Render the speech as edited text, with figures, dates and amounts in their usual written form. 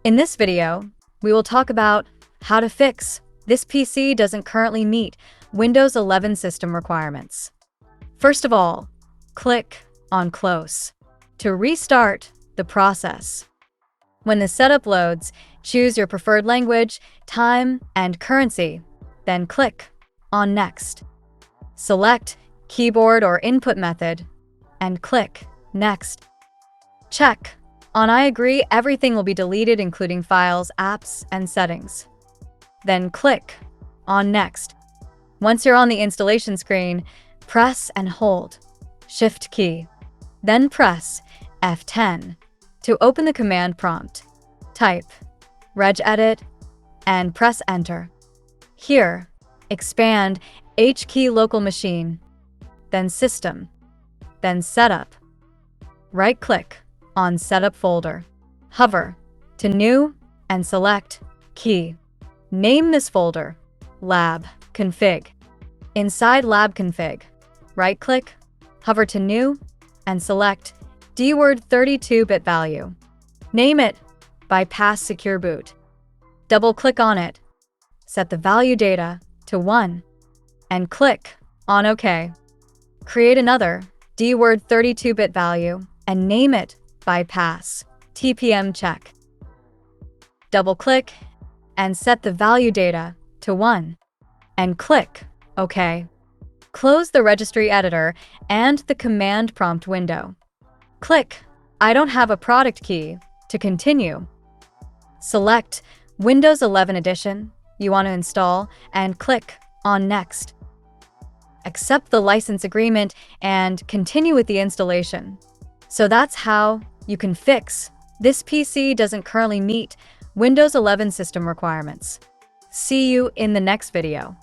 In this video, we will talk about how to fix this PC doesn't currently meet Windows 11 system requirements. First of all, click on Close to restart the process. When the setup loads, choose your preferred language, time, and currency, then click on Next. Select keyboard or input method and click Next. Check on I agree everything will be deleted including files, apps, and settings. Then click on Next. Once you're on the installation screen, press and hold Shift key. Then press F10 to open the command prompt. Type regedit and press Enter. Here, expand H key local machine, then System, then Setup. Right-click on Setup folder. Hover to New and select Key. Name this folder Lab Config. Inside Lab Config, right-click, hover to New, and select DWORD 32-bit value. Name it Bypass Secure Boot. Double-click on it. Set the value data to 1 and click on OK. Create another DWORD 32-bit value and name it Bypass TPM Check. Double-click and set the value data to 1 and click OK. Close the registry editor and the command prompt window. Click I don't have a product key to continue. Select Windows 11 edition you want to install and click on Next. Accept the license agreement and continue with the installation. So that's how you can fix this PC doesn't currently meet Windows 11 system requirements. See you in the next video.